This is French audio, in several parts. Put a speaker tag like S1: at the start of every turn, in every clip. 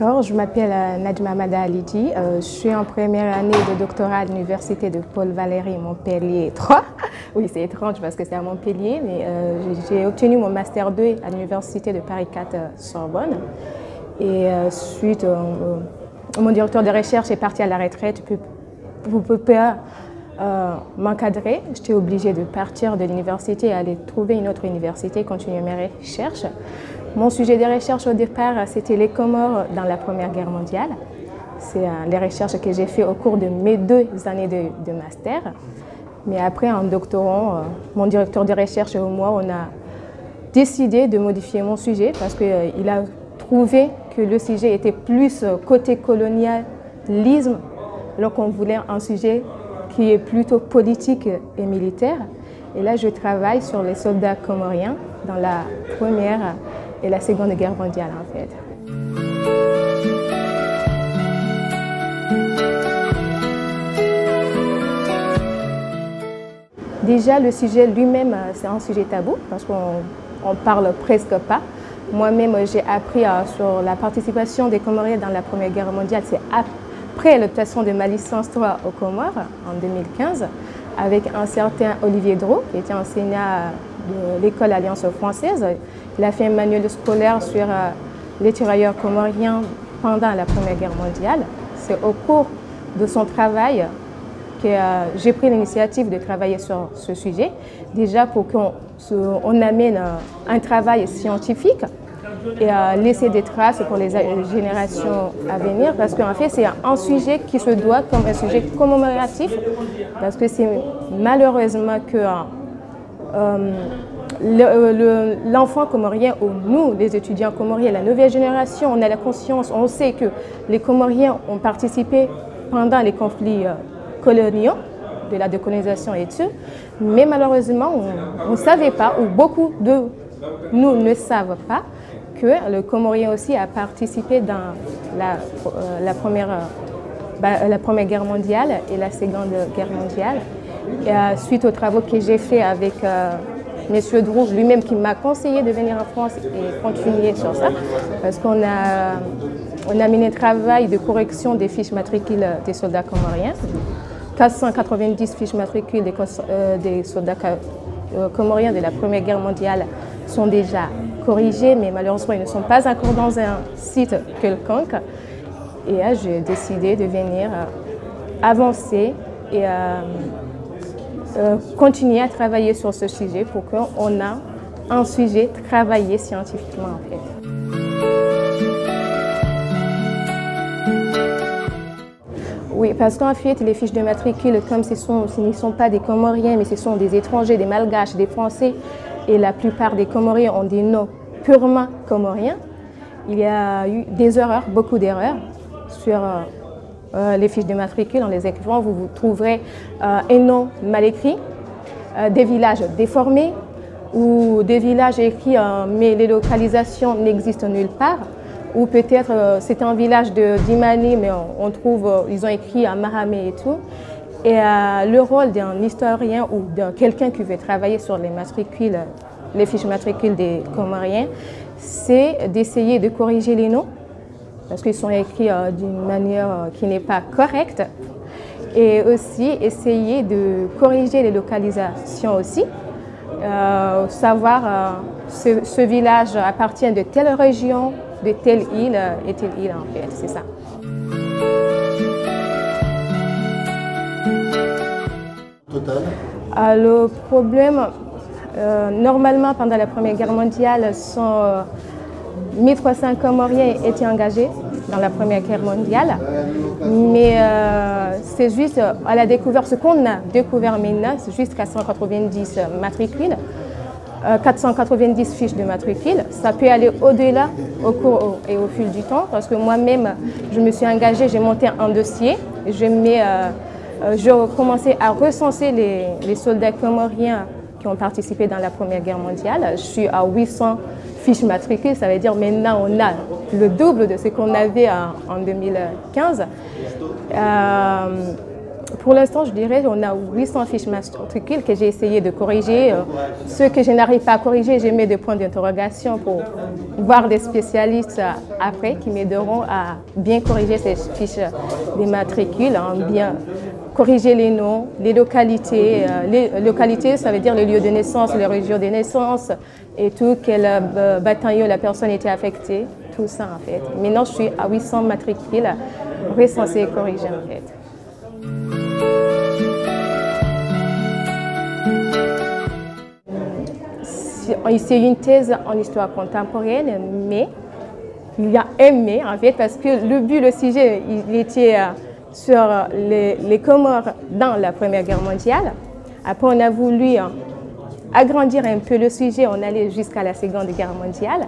S1: D'accord, je m'appelle Nadjma Mada Alidji. Je suis en première année de doctorat à l'université de Paul Valéry Montpellier 3. Oui, c'est étrange parce que c'est à Montpellier, mais j'ai obtenu mon master 2 à l'université de Paris 4 Sorbonne. Et suite, mon directeur de recherche est parti à la retraite. Vous ne pouvez pas m'encadrer. J'étais obligée de partir de l'université et aller trouver une autre université, continuer mes recherches. Mon sujet de recherche au départ, c'était les Comores dans la Première Guerre mondiale. C'est les recherches que j'ai faites au cours de mes 2 années de master. Mais après, en doctorant, mon directeur de recherche et moi, on a décidé de modifier mon sujet parce qu'il a trouvé que le sujet était plus côté colonialisme, alors qu'on voulait un sujet qui est plutôt politique et militaire. Et là, je travaille sur les soldats comoriens dans la Première et la Seconde Guerre mondiale, en fait. Déjà, le sujet lui-même, c'est un sujet tabou parce qu'on parle presque pas. Moi-même, j'ai appris sur la participation des Comoriens dans la Première Guerre mondiale. C'est après l'obtention de ma licence 3 aux Comores en 2015, avec un certain Olivier Drault, qui était enseignant de l'école Alliance française. Il a fait un manuel scolaire sur les tirailleurs comoriens pendant la Première Guerre mondiale. C'est au cours de son travail que j'ai pris l'initiative de travailler sur ce sujet, déjà pour qu'on amène un travail scientifique et laisser des traces pour les générations à venir, parce qu'en fait, c'est un sujet qui se doit comme un sujet commémoratif, parce que c'est malheureusement que l'enfant comorien, ou nous, les étudiants comoriens, la nouvelle génération, on a la conscience, on sait que les Comoriens ont participé pendant les conflits coloniaux, de la décolonisation et tout, mais malheureusement, on ne savait pas, ou beaucoup de nous ne savent pas, que le Comorien aussi a participé dans la Première Guerre mondiale et la Seconde Guerre mondiale. Et, suite aux travaux que j'ai faits avec M. Drault, lui-même qui m'a conseillé de venir en France et continuer sur ça, parce qu'on a mené un travail de correction des fiches matricules des soldats comoriens. 490 fiches matricules des soldats comoriens de la Première Guerre mondiale sont déjà corrigées, mais malheureusement, ils ne sont pas encore dans un site quelconque. Et là, j'ai décidé de venir avancer et continuer à travailler sur ce sujet pour qu'on ait un sujet travaillé scientifiquement, en fait. Oui, parce qu'en fait, les fiches de matricule, comme ce ne sont pas des Comoriens, mais ce sont des étrangers, des Malgaches, des Français, et la plupart des Comoriens ont des noms purement comoriens, il y a eu des erreurs, beaucoup d'erreurs sur les fiches de matricule. En les écrivant, vous trouverez un nom mal écrit, des villages déformés ou des villages écrits mais les localisations n'existent nulle part. Ou peut-être c'est un village d'Imani, mais on trouve, ils ont écrit à Mahamé et tout. Et le rôle d'un historien ou de quelqu'un qui veut travailler sur les matricules, les fiches matricules des Comoriens, c'est d'essayer de corriger les noms, parce qu'ils sont écrits d'une manière qui n'est pas correcte, et aussi essayer de corriger les localisations aussi, savoir ce village appartient de telle région, de telle île et telle île en fait, c'est ça.
S2: Total.
S1: Le problème, normalement pendant la Première Guerre mondiale, 1300 Comoriens étaient engagés dans la Première Guerre mondiale, mais c'est juste à la découverte, ce qu'on a découvert maintenant, c'est juste 490 matricules. 490 fiches de matricule, ça peut aller au-delà au cours et au fil du temps, parce que moi-même, je me suis engagée, j'ai monté un dossier, j'ai commencé à recenser les soldats comoriens qui ont participé dans la Première Guerre mondiale. Je suis à 800 fiches matricules, ça veut dire maintenant on a le double de ce qu'on avait en 2015. Pour l'instant, je dirais qu'on a 800 fiches matricules que j'ai essayé de corriger. Ceux que je n'arrive pas à corriger, j'ai mis des points d'interrogation pour voir des spécialistes après qui m'aideront à bien corriger ces fiches des matricules, bien corriger les noms, les localités. Les localités, ça veut dire le lieu de naissance, les régions de naissance et tout, quel bataillon la personne était affectée, tout ça en fait. Maintenant, je suis à 800 matricules recensés et corrigés en fait. C'est une thèse en histoire contemporaine, mais il y a un mais en fait, parce que le sujet, il était sur les Comores dans la Première Guerre mondiale. Après, on a voulu agrandir un peu le sujet, on allait jusqu'à la Seconde Guerre mondiale.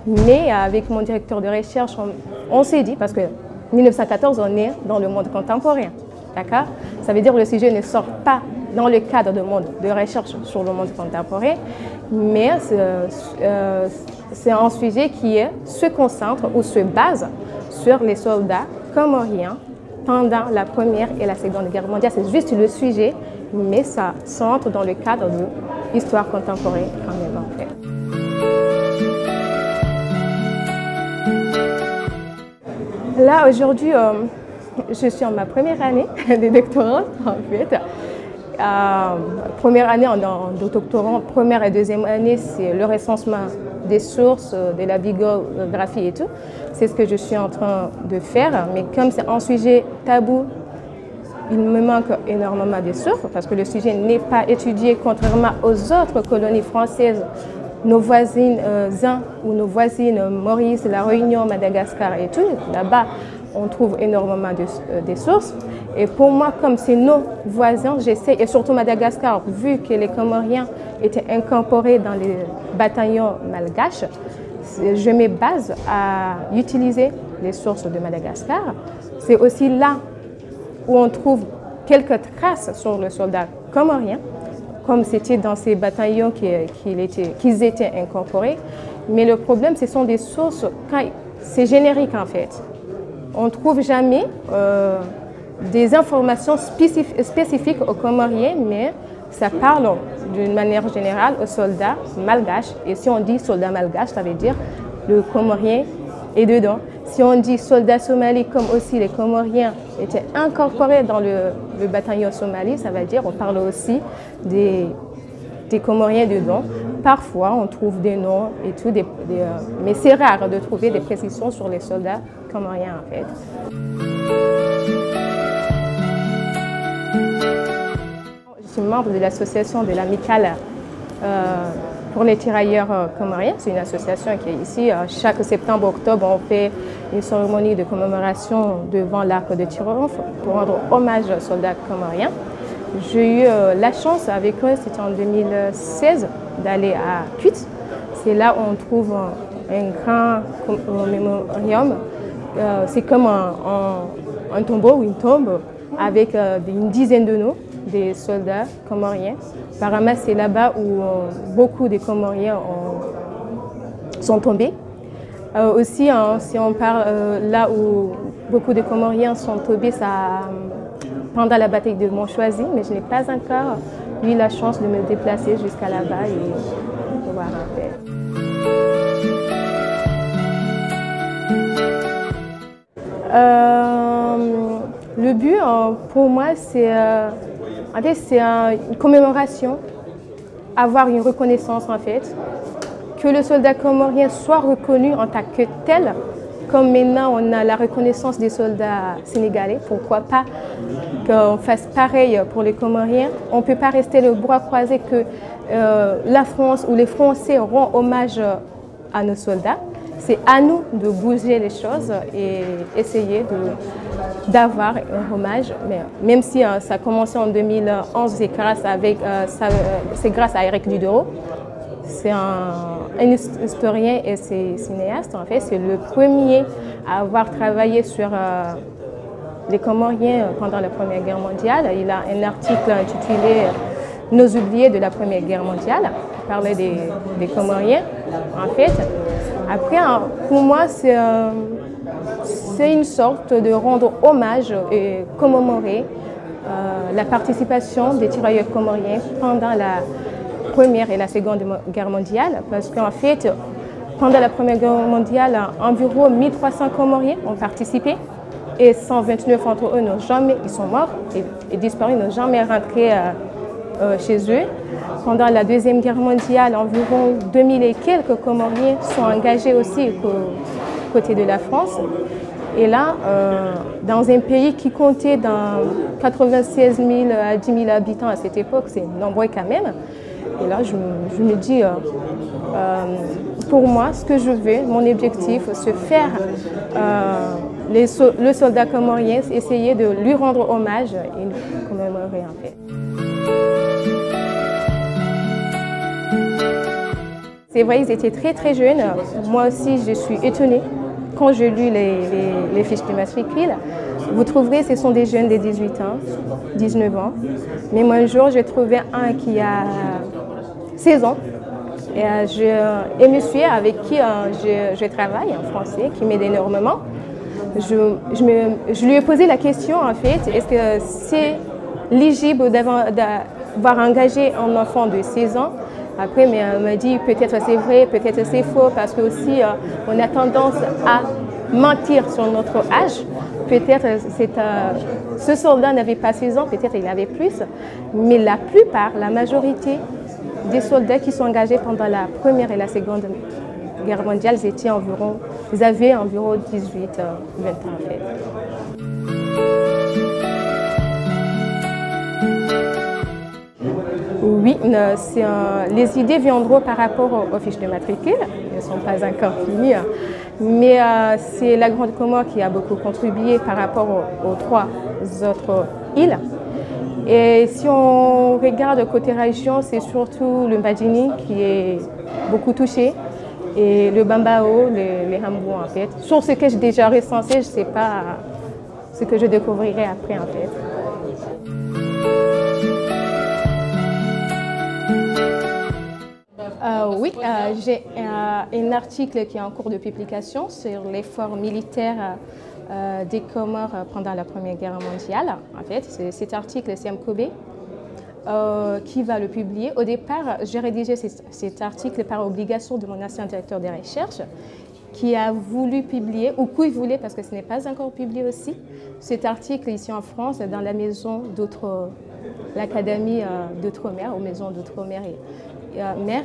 S1: Mais avec mon directeur de recherche, on s'est dit, parce que 1914, on est dans le monde contemporain, d'accord? Ça veut dire que le sujet ne sort pas dans le cadre de recherche sur le monde contemporain, mais c'est un sujet qui se concentre ou se base sur les soldats comoriens pendant la Première et la Seconde Guerre mondiale. C'est juste le sujet, mais ça s'entre dans le cadre de l'histoire contemporaine quand même en fait. Là, aujourd'hui, je suis en ma première année de doctorat, en fait. Première année en doctorant, première et deuxième année, c'est le recensement des sources, de la bibliographie et tout. C'est ce que je suis en train de faire. Mais comme c'est un sujet tabou, il me manque énormément de sources parce que le sujet n'est pas étudié contrairement aux autres colonies françaises. Nos voisines ou nos voisines Maurice, La Réunion, Madagascar et tout, là-bas, on trouve énormément de sources. Et pour moi, comme c'est nos voisins, j'essaie, et surtout Madagascar, vu que les Comoriens étaient incorporés dans les bataillons malgaches, je me base à utiliser les sources de Madagascar. C'est aussi là où on trouve quelques traces sur le soldat comorien, comme c'était dans ces bataillons qu'ils étaient incorporés. Mais le problème, ce sont des sources, c'est générique en fait. On ne trouve jamais des informations spécifiques aux Comoriens, mais ça parle d'une manière générale aux soldats malgaches. Et si on dit soldat malgache, ça veut dire le Comorien est dedans. Si on dit soldats somalis, comme aussi les Comoriens étaient incorporés dans le bataillon somali, ça veut dire on parle aussi des Comoriens dedans. Parfois, on trouve des noms et tout, mais c'est rare de trouver des précisions sur les soldats comoriens en fait. Je suis membre de l'association de l'Amicale pour les tirailleurs comoriens. C'est une association qui est ici. Chaque septembre-octobre, on fait une cérémonie de commémoration devant l'Arc de Triomphe pour rendre hommage aux soldats comoriens. J'ai eu la chance avec eux, c'était en 2016, d'aller à Kuit. C'est là où on trouve un grand mémorium. C'est comme un tombeau ou une tombe avec une dizaine de noms des soldats comoriens. Apparemment, c'est là-bas où beaucoup de Comoriens sont tombés. Aussi, si on parle là où beaucoup de Comoriens sont tombés, pendant la bataille de Montchoisy, mais je n'ai pas encore eu la chance de me déplacer jusqu'à là-bas et de voir un peu. Le but, pour moi, c'est une commémoration, avoir une reconnaissance en fait, que le soldat comorien soit reconnu en tant que tel. Comme maintenant on a la reconnaissance des soldats sénégalais, pourquoi pas qu'on fasse pareil pour les Comoriens. On ne peut pas rester le bras croisé que la France ou les Français rendent hommage à nos soldats. C'est à nous de bouger les choses et essayer d'avoir un hommage. Mais même si ça a commencé en 2011, c'est grâce à Eric Diderot. C'est un historien et c'est cinéaste, en fait. C'est le premier à avoir travaillé sur les Comoriens pendant la Première Guerre mondiale. Il a un article intitulé « Nos oubliés de la Première Guerre mondiale ». Il parlait des Comoriens, en fait. Après, pour moi, c'est une sorte de rendre hommage et commémorer la participation des tirailleurs comoriens pendant la Première et la Seconde Guerre mondiale, parce qu'en fait, pendant la Première Guerre mondiale, environ 1300 Comoriens ont participé et 129 d'entre eux ils sont morts et disparus, n'ont jamais rentré chez eux. Pendant la Deuxième Guerre mondiale, environ 2000 et quelques Comoriens sont engagés aussi côté de la France. Et là, dans un pays qui comptait dans 96 000 à 10 000 habitants à cette époque, c'est nombreux quand même. Et là, je me dis, pour moi, ce que je veux, mon objectif, c'est faire le soldat comorien, essayer de lui rendre hommage et le commémorer en fait. C'est vrai, ils étaient très très jeunes. Moi aussi, je suis étonnée quand j'ai lu les fiches de matricule. Vous trouverez, ce sont des jeunes de 18 ans, 19 ans. Mais moi, un jour, j'ai trouvé un qui a 16 ans. Et monsieur avec qui je travaille en français, qui m'aide énormément, je lui ai posé la question en fait, est-ce que c'est éligible d'avoir engagé un enfant de 16 ans? Après, elle m'a dit peut-être c'est vrai, peut-être c'est faux, parce que aussi on a tendance à mentir sur notre âge. Peut-être ce soldat n'avait pas 16 ans, peut-être il avait plus, mais la plupart, la majorité des soldats qui sont engagés pendant la Première et la Seconde Guerre mondiale, ils avaient environ 18-20 ans en fait. Oui, les idées viendront par rapport aux fiches de matricule, elles ne sont pas encore finies, mais c'est la Grande Comore qui a beaucoup contribué par rapport aux 3 autres îles. Et si on regarde côté région, c'est surtout le Mbadjini qui est beaucoup touché, et le Bambao, les Hambou en fait. Sur ce que j'ai déjà recensé, je ne sais pas ce que je découvrirai après en fait. Oui, j'ai un article qui est en cours de publication sur l'effort militaire des Comores pendant la Première Guerre mondiale. En fait, cet article, c'est MKB qui va le publier. Au départ, j'ai rédigé cet article par obligation de mon ancien directeur des recherches qui a voulu publier, ou qui voulait, parce que ce n'est pas encore publié aussi, cet article ici en France dans la maison l'Académie d'Outre-mer, aux maisons d'Outre-mer et mer.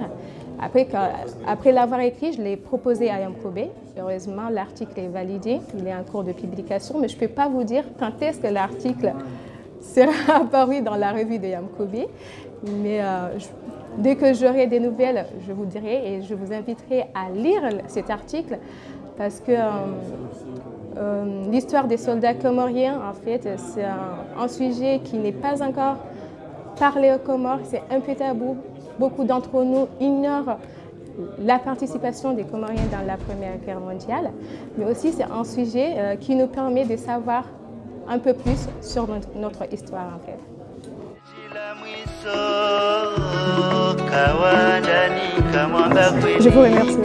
S1: Après l'avoir écrit, je l'ai proposé à MKB. Heureusement, l'article est validé, il est en cours de publication, mais je ne peux pas vous dire quand est-ce que l'article sera apparu dans la revue de MKB. Mais dès que j'aurai des nouvelles, je vous dirai et je vous inviterai à lire cet article parce que l'histoire des soldats comoriens, en fait, c'est un sujet qui n'est pas encore parlé aux Comores, c'est un peu tabou. Beaucoup d'entre nous ignorent la participation des Comoriens dans la Première Guerre mondiale, mais aussi c'est un sujet qui nous permet de savoir un peu plus sur notre histoire en fait. Je vous remercie.